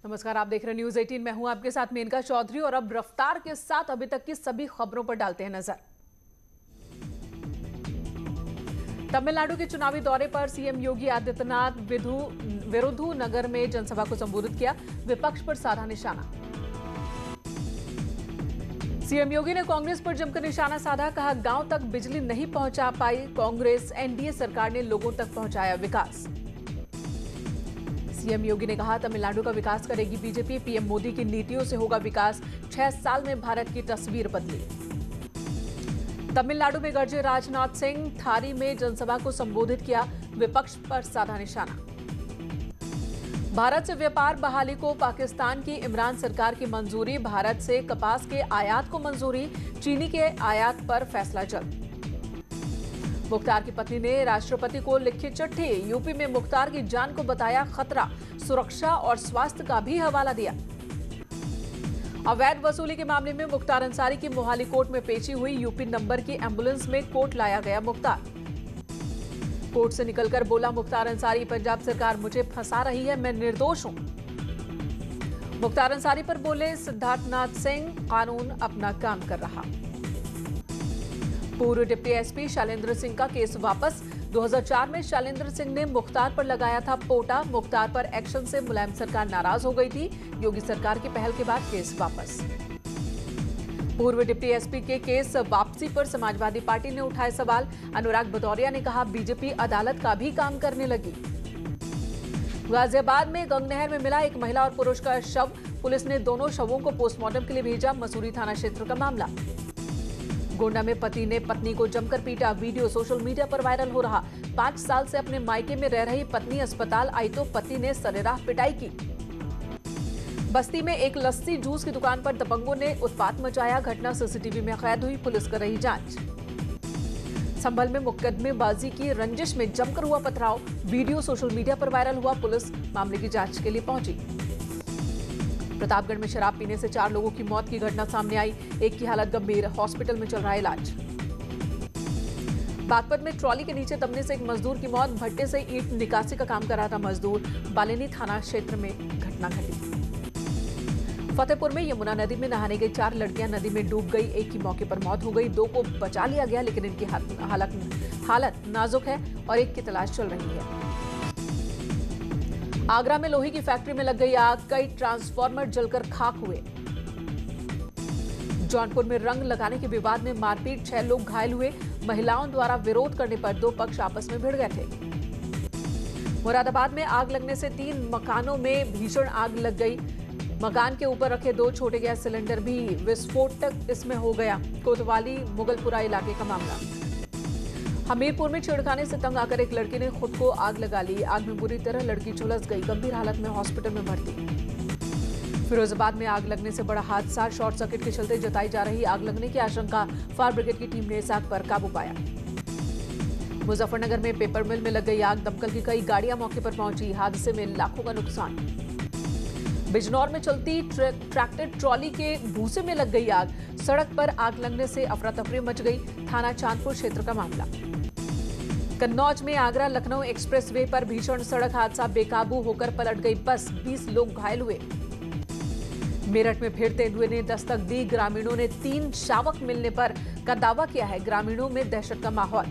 नमस्कार, आप देख रहे हैं न्यूज 18। मैं हूं आपके साथ मेनका चौधरी और अब रफ्तार के साथ अभी तक की सभी खबरों पर डालते हैं नजर। तमिलनाडु के चुनावी दौरे पर सीएम योगी आदित्यनाथ विरुधुनगर में जनसभा को संबोधित किया। विपक्ष पर साधा निशाना। सीएम योगी ने कांग्रेस पर जमकर निशाना साधा। कहा, गांव तक बिजली नहीं पहुंचा पाई कांग्रेस, एनडीए सरकार ने लोगों तक पहुंचाया विकास। सीएम योगी ने कहा, तमिलनाडु का विकास करेगी बीजेपी, पीएम मोदी की नीतियों से होगा विकास। 6 साल में भारत की तस्वीर बदली। तमिलनाडु में गरजे राजनाथ सिंह, थारी में जनसभा को संबोधित किया। विपक्ष पर साधा निशाना। भारत से व्यापार बहाली को पाकिस्तान की इमरान सरकार की मंजूरी। भारत से कपास के आयात को मंजूरी। चीनी के आयात पर फैसला जल्द। मुख्तार की पत्नी ने राष्ट्रपति को लिखी चिट्ठी। यूपी में मुख्तार की जान को बताया खतरा, सुरक्षा और स्वास्थ्य का भी हवाला दिया। अवैध वसूली के मामले में मुख्तार अंसारी की मोहाली कोर्ट में पेशी हुई। यूपी नंबर की एम्बुलेंस में कोर्ट लाया गया मुख्तार। कोर्ट से निकलकर बोला मुख्तार अंसारी, पंजाब सरकार मुझे फंसा रही है, मैं निर्दोष हूं। मुख्तार अंसारी पर बोले सिद्धार्थनाथ सिंह, कानून अपना काम कर रहा। पूर्व डिप्टी एसपी शैलेंद्र सिंह का केस वापस। 2004 में शैलेंद्र सिंह ने मुख्तार पर लगाया था पोटा। मुख्तार पर एक्शन से मुलायम सरकार नाराज हो गई थी। योगी सरकार की पहल के बाद केस वापस। पूर्व डिप्टी एसपी के केस वापसी पर समाजवादी पार्टी ने उठाए सवाल। अनुराग भदौरिया ने कहा, बीजेपी अदालत का भी काम करने लगी। गाजियाबाद में गंगनहर में मिला एक महिला और पुरुष का शव। पुलिस ने दोनों शवों को पोस्टमार्टम के लिए भेजा। मसूरी थाना क्षेत्र का मामला। गोंडा में पति ने पत्नी को जमकर पीटा। वीडियो सोशल मीडिया पर वायरल हो रहा। 5 साल से अपने मायके में रह रही पत्नी अस्पताल आई तो पति ने सरेराह पिटाई की। बस्ती में एक लस्सी जूस की दुकान पर दबंगों ने उत्पात मचाया। घटना सीसीटीवी में कैद हुई। पुलिस कर रही जांच। संभल में मुकदमेबाजी की रंजिश में जमकर हुआ पथराव। वीडियो सोशल मीडिया पर वायरल हुआ। पुलिस मामले की जांच के लिए पहुंची। प्रतापगढ़ में शराब पीने से 4 लोगों की मौत की घटना सामने आई। एक की हालत गंभीर, हॉस्पिटल में चल रहा है इलाज। बागपत में ट्रॉली के नीचे दबने से एक मजदूर की मौत। भट्टे से ईंट निकासी का काम कर रहा था मजदूर। बालेनी थाना क्षेत्र में घटना घटी। फतेहपुर में यमुना नदी में नहाने गई 4 लड़कियां नदी में डूब गई। एक की मौके पर मौत हो गई। 2 को बचा लिया गया, लेकिन इनकी हालत नाजुक है और एक की तलाश चल रही है। आगरा में लोहे की फैक्ट्री में लग गई आग। कई ट्रांसफार्मर जलकर खाक हुए। जौनपुर में रंग लगाने के विवाद में मारपीट, 6 लोग घायल हुए। महिलाओं द्वारा विरोध करने पर 2 पक्ष आपस में भिड़ गए थे। मुरादाबाद में आग लगने से 3 मकानों में भीषण आग लग गई। मकान के ऊपर रखे 2 छोटे गैस सिलेंडर भी विस्फोटक इसमें हो गया। कोतवाली मुगलपुरा इलाके का मामला। हमीरपुर में छेड़खानी से तंग आकर एक लड़की ने खुद को आग लगा ली। आग में बुरी तरह लड़की झुलस गई। गंभीर हालत में हॉस्पिटल में भर्ती। फिरोजाबाद में आग लगने से बड़ा हादसा। शॉर्ट सर्किट के चलते जताई जा रही आग लगने की आशंका। फायर ब्रिगेड की टीम ने इस आग पर काबू पाया। मुजफ्फरनगर में पेपर मिल में लग गई आग। दमकल की कई गाड़ियां मौके पर पहुंची। हादसे में लाखों का नुकसान। बिजनौर में चलती ट्रैक्टर ट्रॉली के भूसे में लग गई आग। सड़क पर आग लगने से अफरा तफरी मच गई। थाना चांदपुर क्षेत्र का मामला। कन्नौज में आगरा लखनऊ एक्सप्रेस वे पर भीषण सड़क हादसा। बेकाबू होकर पलट गई बस। 20 लोग घायल हुए। मेरठ में फिर तेंदुए ने दस्तक दी। ग्रामीणों ने 3 शावक मिलने पर का दावा किया है। ग्रामीणों में दहशत का माहौल।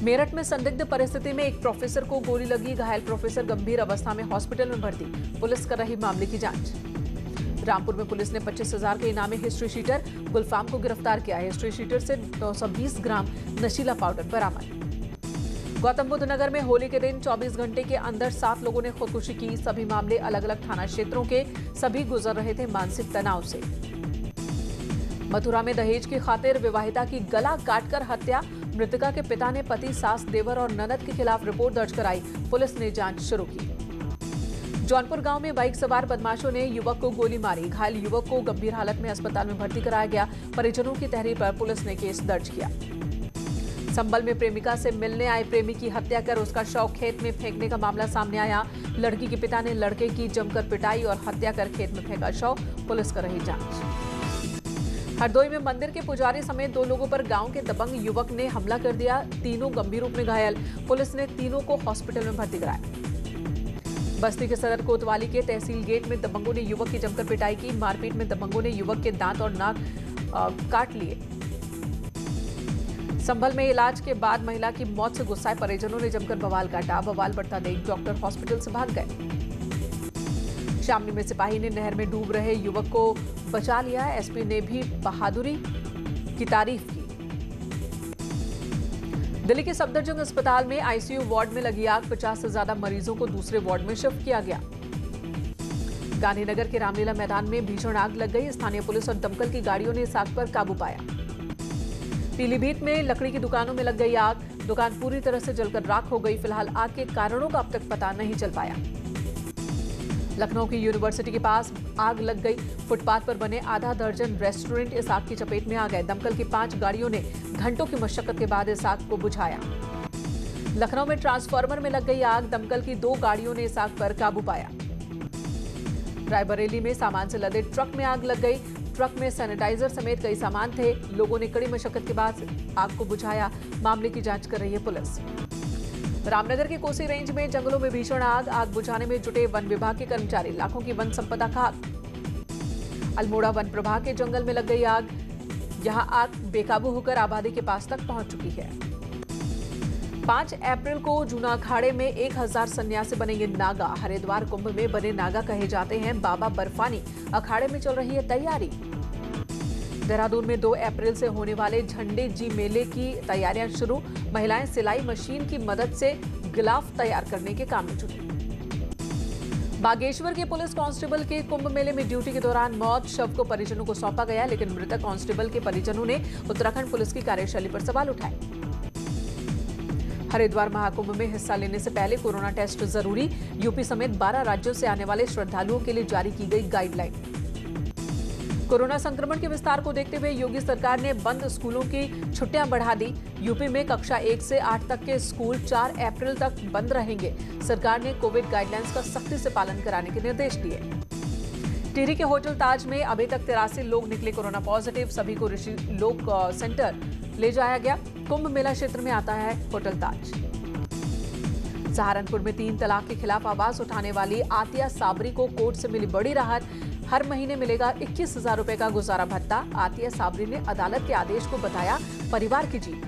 मेरठ में संदिग्ध परिस्थिति में एक प्रोफेसर को गोली लगी। घायल प्रोफेसर गंभीर अवस्था में हॉस्पिटल में भर्ती। पुलिस कर रही मामले की जांच। रामपुर में पुलिस ने 25,000 के इनामी हिस्ट्री शीटर गुलफाम को गिरफ्तार किया। हिस्ट्री शीटर से 920 ग्राम नशीला पाउडर बरामद। गौतम बुद्ध नगर में होली के दिन 24 घंटे के अंदर 7 लोगों ने खुदकुशी की। सभी मामले अलग अलग थाना क्षेत्रों के। सभी गुजर रहे थे मानसिक तनाव से। मथुरा में दहेज की खातिर विवाहिता की गला काटकर हत्या। मृतका के पिता ने पति, सास, देवर और ननद के खिलाफ रिपोर्ट दर्ज कराई। पुलिस ने जांच शुरू की। जौनपुर गांव में बाइक सवार बदमाशों ने युवक को गोली मारी। घायल युवक को गंभीर हालत में अस्पताल में भर्ती कराया गया। परिजनों की तहरीर पर पुलिस ने केस दर्ज किया। संभल में प्रेमिका से मिलने आए प्रेमी की हत्या कर उसका शव खेत में फेंकने का मामला सामने आया। लड़की के पिता ने लड़के की जमकर पिटाई और हत्या कर खेत में फेंका शव। पुलिस कर रही जांच। हरदोई में मंदिर के पुजारी समेत 2 लोगों पर गांव के दबंग युवक ने हमला कर दिया। तीनों गंभीर रूप में घायल। पुलिस ने तीनों को हॉस्पिटल में भर्ती कराया। बस्ती के सदर कोतवाली के तहसील गेट में दबंगों ने युवक की जमकर पिटाई की। मारपीट में दबंगों ने युवक के दांत और नाक काट लिए। संभल में इलाज के बाद महिला की मौत से गुस्साए परिजनों ने जमकर बवाल काटा। बवाल बढ़ता देख डॉक्टर हॉस्पिटल से भाग गए। शामली में सिपाही ने नहर में डूब रहे युवक को बचा लिया। एसपी ने भी बहादुरी की तारीफ की। दिल्ली के सफदरजंग अस्पताल में आईसीयू वार्ड में लगी आग, 50 से ज्यादा मरीजों को दूसरे वार्ड में शिफ्ट किया गया। गांधीनगर के रामलीला मैदान में भीषण आग लग गई। स्थानीय पुलिस और दमकल की गाड़ियों ने इस आग पर काबू पाया। पीलीभीत में लकड़ी की दुकानों में लग गई आग, दुकान पूरी तरह से जलकर राख हो गई। फिलहाल आग के कारणों का अब तक पता नहीं चल पाया। लखनऊ की यूनिवर्सिटी के पास आग लग गई। फुटपाथ पर बने आधा दर्जन रेस्टोरेंट इस आग की चपेट में आ गए। दमकल की 5 गाड़ियों ने घंटों की मशक्कत के बाद इस आग को बुझाया। लखनऊ में ट्रांसफार्मर में लग गई आग, दमकल की 2 गाड़ियों ने इस आग पर काबू पाया। रायबरेली में सामान से लदे ट्रक में आग लग गई। ट्रक में सैनिटाइजर समेत कई सामान थे। लोगों ने कड़ी मशक्कत के बाद आग को बुझाया। मामले की जांच कर रही है पुलिस। रामनगर के कोसी रेंज में जंगलों में भीषण आग, आग बुझाने में जुटे वन विभाग के कर्मचारी। लाखों की वन संपदा खाक। अल्मोड़ा वन प्रभाग के जंगल में लग गई आग। यहां आग बेकाबू होकर आबादी के पास तक पहुंच चुकी है। 5 अप्रैल को जूना अखाड़े में 1000 सन्यासी बनेंगे नागा। हरिद्वार कुंभ में बने नागा कहे जाते हैं बाबा बर्फानी। अखाड़े में चल रही है तैयारी। देहरादून में 2 अप्रैल से होने वाले झंडे जी मेले की तैयारियां शुरू। महिलाएं सिलाई मशीन की मदद से गिलाफ तैयार करने के काम में जुटी। बागेश्वर के पुलिस कांस्टेबल के कुंभ मेले में ड्यूटी के दौरान मौत। शव को परिजनों को सौंपा गया, लेकिन मृतक कांस्टेबल के परिजनों ने उत्तराखंड पुलिस की कार्यशैली पर सवाल उठाए। हरिद्वार महाकुंभ में हिस्सा लेने से पहले कोरोना टेस्ट जरूरी। यूपी समेत 12 राज्यों से आने वाले श्रद्धालुओं के लिए जारी की गई गाइडलाइन। कोरोना संक्रमण के विस्तार को देखते हुए योगी सरकार ने बंद स्कूलों की छुट्टियां बढ़ा दी। यूपी में कक्षा 1 से 8 तक के स्कूल 4 अप्रैल तक बंद रहेंगे। सरकार ने कोविड गाइडलाइंस का सख्ती से पालन कराने के निर्देश दिए। टिहरी के होटल ताज में अभी तक 83 लोग निकले कोरोना पॉजिटिव। सभी को ऋषि लोक सेंटर ले जाया गया। कुंभ मेला क्षेत्र में आता है होटल ताज। सहारनपुर में 3 तलाक के खिलाफ आवाज उठाने वाली आतिया साबरी को कोर्ट से मिली बड़ी राहत। हर महीने मिलेगा 21,000 रुपए का गुजारा भत्ता। आतिया साबरी ने अदालत के आदेश को बताया परिवार की जीत।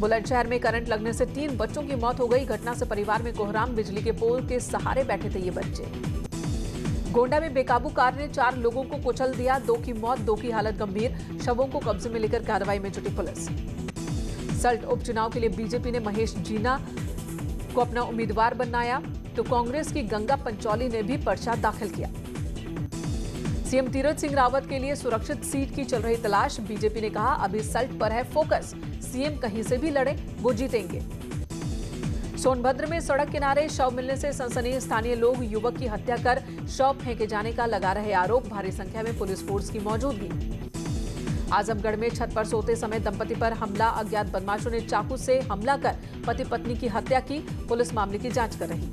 बुलंदशहर में करंट लगने से 3 बच्चों की मौत हो गई। घटना से परिवार में कोहराम, बिजली के पोल के सहारे बैठे थे ये बच्चे। गोंडा में बेकाबू कार ने 4 लोगों को कुचल दिया। 2 की मौत, 2 की हालत गंभीर। शवों को कब्जे में लेकर कार्रवाई में जुटी पुलिस। सल्ट उपचुनाव के लिए बीजेपी ने महेश जीना को अपना उम्मीदवार बनाया, तो कांग्रेस की गंगा पंचौली ने भी पर्चा दाखिल किया। सीएम तीरथ सिंह रावत के लिए सुरक्षित सीट की चल रही तलाश। बीजेपी ने कहा अभी सल्ट पर है फोकस। सीएम कहीं से भी लड़े वो जीतेंगे। सोनभद्र में सड़क किनारे शव मिलने से सनसनी। स्थानीय लोग युवक की हत्या कर शव फेंके जाने का लगा रहे आरोप। भारी संख्या में पुलिस फोर्स की मौजूदगी। आजमगढ़ में छत पर सोते समय दंपति पर हमला। अज्ञात बदमाशों ने चाकू से हमला कर पति पत्नी की हत्या की। पुलिस मामले की जांच कर रही।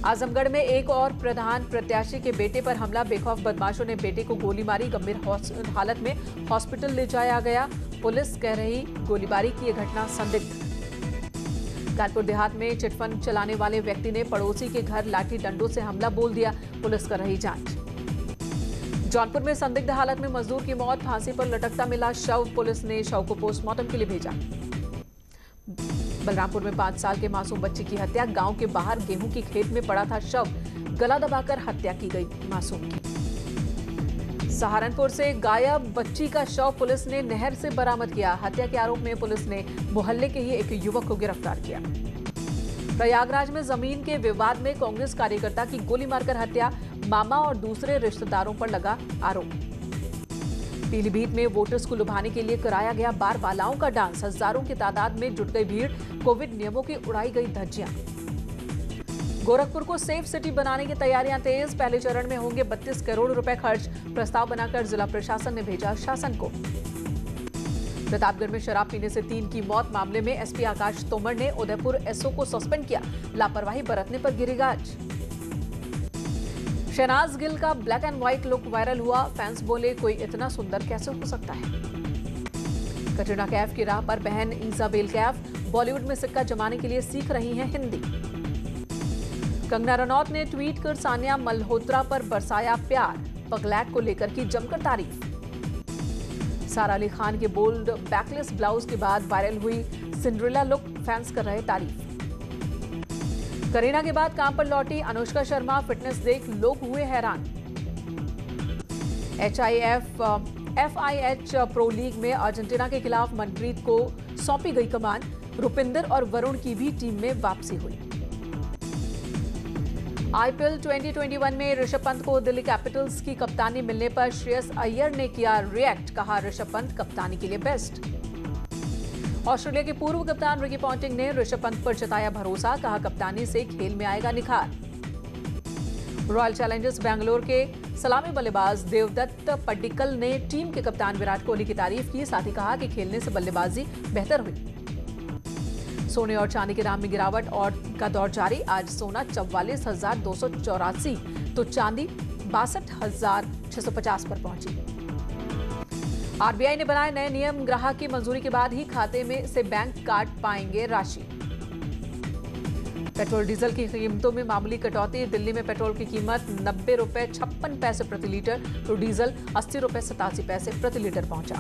आजमगढ़ में एक और प्रधान प्रत्याशी के बेटे पर हमला। बेखौफ बदमाशों ने बेटे को गोली मारी। गंभीर हालत में हॉस्पिटल ले जाया गया। पुलिस कह रही गोलीबारी की यह घटना संदिग्ध। कानपुर देहात में चिटफंड चलाने वाले व्यक्ति ने पड़ोसी के घर लाठी डंडों से हमला बोल दिया। पुलिस कर रही जांच। जौनपुर में संदिग्ध हालत में मजदूर की मौत। फांसी पर लटकता मिला शव। पुलिस ने शव को पोस्टमार्टम के लिए भेजा। बलरामपुर में 5 साल के मासूम बच्चे की हत्या। गांव के बाहर गेहूं की खेत में पड़ा था शव। गला दबाकर हत्या की गई मासूम की। सहारनपुर से गायब बच्ची का शव पुलिस ने नहर से बरामद किया। हत्या के आरोप में पुलिस ने मोहल्ले के ही एक युवक को गिरफ्तार किया। प्रयागराज में जमीन के विवाद में कांग्रेस कार्यकर्ता की गोली मारकर हत्या। मामा और दूसरे रिश्तेदारों पर लगा आरोप। पीलीभीत में वोटर्स को लुभाने के लिए कराया गया बार बालाओं का डांस। हजारों की तादाद में जुट गई भीड़। कोविड नियमों की उड़ाई गई धज्जियां। गोरखपुर को सेफ सिटी बनाने की तैयारियां तेज। पहले चरण में होंगे 32 करोड़ रुपए खर्च। प्रस्ताव बनाकर जिला प्रशासन ने भेजा शासन को। प्रतापगढ़ में शराब पीने से 3 की मौत। मामले में एसपी आकाश तोमर ने उदयपुर एसओ को सस्पेंड किया। लापरवाही बरतने पर गिरी गाज। शहनाज गिल का black and white look viral हुआ। फैंस बोले कोई इतना सुंदर कैसे हो सकता है। कटरीना कैफ की राह पर बहन इजाबेल कैफ बॉलीवुड में सिक्का जमाने के लिए सीख रही हैं हिंदी। कंगना रनौत ने ट्वीट कर सानिया मल्होत्रा पर बरसाया प्यार, पगलैट को लेकर की जमकर तारीफ। सारा अली खान के बोल्ड बैकलेस ब्लाउज के बाद वायरल हुई सिंड्रेला लुक, फैंस कर रहे तारीफ। करीना के बाद काम पर लौटी अनुष्का शर्मा, फिटनेस देख लोग हुए हैरान। FIH प्रो लीग में अर्जेंटीना के खिलाफ मनप्रीत को सौंपी गई कमान, रुपिंदर और वरुण की भी टीम में वापसी हुई। IPL 2021 में ऋषभ पंत को दिल्ली कैपिटल्स की कप्तानी मिलने पर श्रेयस अय्यर ने किया रिएक्ट, कहा ऋषभ पंत कप्तानी के लिए बेस्ट। ऑस्ट्रेलिया के पूर्व कप्तान रिकी पॉन्टिंग ने ऋषभ पंत पर जताया भरोसा, कहा कप्तानी से खेल में आएगा निखार। रॉयल चैलेंजर्स बैंगलोर के सलामी बल्लेबाज देवदत्त पड्डिक्कल ने टीम के कप्तान विराट कोहली की तारीफ की, साथ ही कहा कि खेलने से बल्लेबाजी बेहतर हुई। सोने और चांदी के दाम में गिरावट और का दौर जारी। आज सोना 44,284 तो चांदी 62,650 पर पहुंची। RBI ने बनाए नए नियम, ग्राहक की मंजूरी के बाद ही खाते में से बैंक काट पाएंगे राशि। पेट्रोल डीजल की कीमतों में मामूली कटौती। दिल्ली में पेट्रोल की कीमत 90 रुपए 56 पैसे प्रति लीटर तो डीजल 80 रुपए 87 पैसे प्रति लीटर पहुंचा।